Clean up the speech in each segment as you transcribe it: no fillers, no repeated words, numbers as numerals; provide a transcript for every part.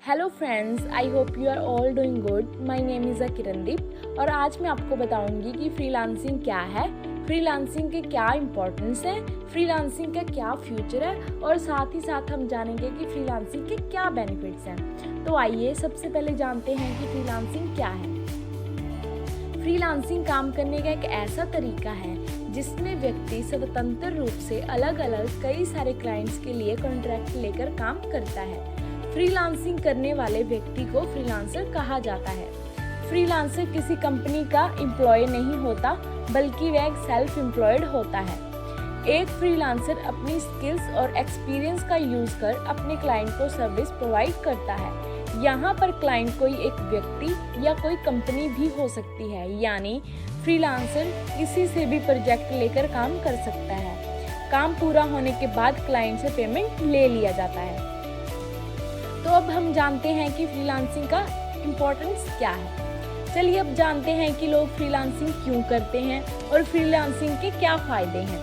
Hello friends, I hope you are all doing good. My name is Kirandeep और आज मैं आपको बताऊंगी कि फ्रीलांसिंग क्या है, फ्रीलांसिंग के क्या इंपॉर्टेंस है, फ्रीलांसिंग का क्या फ्यूचर है और साथ ही साथ हम जानेंगे कि फ्रीलांसिंग के क्या बेनिफिट्स हैं। तो आइए सबसे पहले जानते हैं कि फ्रीलांसिंग क्या है। फ्रीलांसिंग काम करने का एक ऐसा तरीका है जिसमें व्यक्ति स्वतंत्र रूप से अलग अलग कई सारे क्लाइंट्स के लिए कॉन्ट्रैक्ट लेकर काम करता है। फ्रीलांसिंग करने वाले व्यक्ति को फ्रीलांसर कहा जाता है। फ्रीलांसर किसी कंपनी का एम्प्लॉय नहीं होता, बल्कि वह एक सेल्फ एम्प्लॉयड होता है। एक फ्रीलांसर अपनी स्किल्स और एक्सपीरियंस का यूज़ कर अपने क्लाइंट को सर्विस प्रोवाइड करता है। यहाँ पर क्लाइंट कोई एक व्यक्ति या कोई कंपनी भी हो सकती है, यानी फ्रीलांसर किसी से भी प्रोजेक्ट लेकर काम कर सकता है। काम पूरा होने के बाद क्लाइंट से पेमेंट ले लिया जाता है। तो अब हम जानते हैं कि फ्रीलांसिंग का इम्पोर्टेंस क्या है। चलिए अब जानते हैं कि लोग फ्रीलांसिंग क्यों करते हैं और फ्रीलांसिंग के क्या फ़ायदे हैं।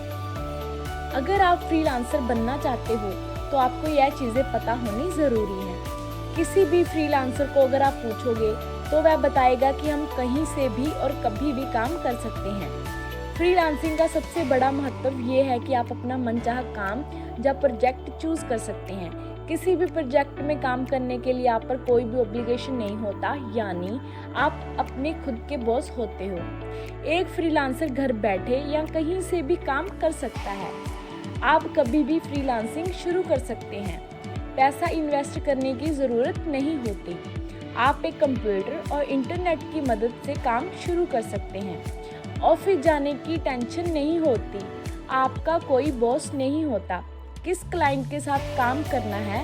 अगर आप फ्रीलांसर बनना चाहते हो तो आपको यह चीज़ें पता होनी ज़रूरी है। किसी भी फ्रीलांसर को अगर आप पूछोगे तो वह बताएगा कि हम कहीं से भी और कभी भी काम कर सकते हैं। फ्रीलांसिंग का सबसे बड़ा महत्व ये है कि आप अपना मनचाहा काम या प्रोजेक्ट चूज़ कर सकते हैं। किसी भी प्रोजेक्ट में काम करने के लिए आप पर कोई भी ऑब्लिगेशन नहीं होता, यानी आप अपने खुद के बॉस होते हो। एक फ्रीलांसर घर बैठे या कहीं से भी काम कर सकता है। आप कभी भी फ्रीलांसिंग शुरू कर सकते हैं। पैसा इन्वेस्ट करने की ज़रूरत नहीं होती। आप एक कंप्यूटर और इंटरनेट की मदद से काम शुरू कर सकते हैं। ऑफिस जाने की टेंशन नहीं होती। आपका कोई बॉस नहीं होता। किस क्लाइंट के साथ काम करना है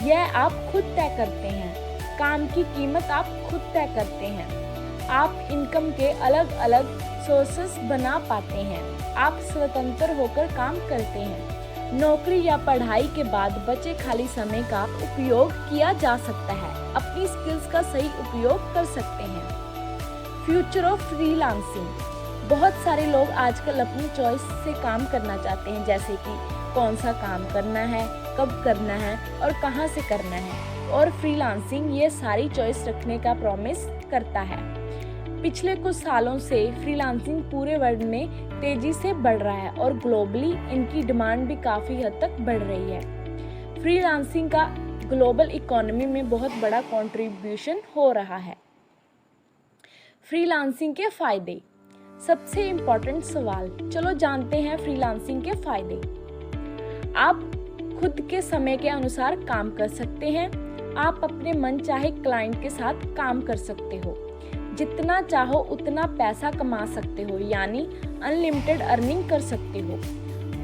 यह आप खुद तय करते हैं। काम की कीमत आप खुद तय करते हैं। आप इनकम के अलग अलग सोर्सेस बना पाते हैं। आप स्वतंत्र होकर काम करते हैं। नौकरी या पढ़ाई के बाद बचे खाली समय का उपयोग किया जा सकता है। अपनी स्किल्स का सही उपयोग कर सकते हैं। Future of freelancing. बहुत सारे लोग आजकल अपनी चॉइस से काम करना चाहते हैं, जैसे कि कौन सा काम करना है, कब करना है और कहाँ से करना है, और फ्रीलांसिंग ये सारी चॉइस रखने का प्रॉमिस करता है। पिछले कुछ सालों से फ्रीलांसिंग पूरे वर्ल्ड में तेजी से बढ़ रहा है और ग्लोबली इनकी डिमांड भी काफ़ी हद तक बढ़ रही है। फ्रीलांसिंग का ग्लोबल इकोनॉमी में बहुत बड़ा कंट्रीब्यूशन हो रहा है। फ्रीलांसिंग के फ़ायदे। सबसे इम्पोर्टेंट सवाल, चलो जानते हैं फ्रीलांसिंग के फ़ायदे। आप खुद के समय के अनुसार काम कर सकते हैं। आप अपने मन चाहे क्लाइंट के साथ काम कर सकते हो। जितना चाहो उतना पैसा कमा सकते हो, यानी अनलिमिटेड अर्निंग कर सकते हो।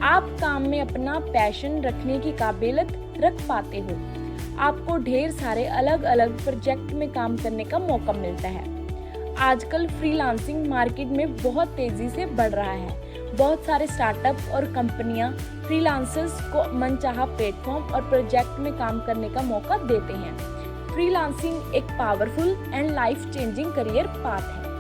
आप काम में अपना पैशन रखने की काबिलियत रख पाते हो। आपको ढेर सारे अलग अलग प्रोजेक्ट में काम करने का मौका मिलता है। आजकल फ्रीलांसिंग मार्केट में बहुत तेज़ी से बढ़ रहा है। बहुत सारे स्टार्टअप और कंपनियां फ्रीलांसर्स को मनचाहा प्लेटफॉर्म और प्रोजेक्ट में काम करने का मौका देते हैं। फ्रीलांसिंग एक powerful and life changing career path है।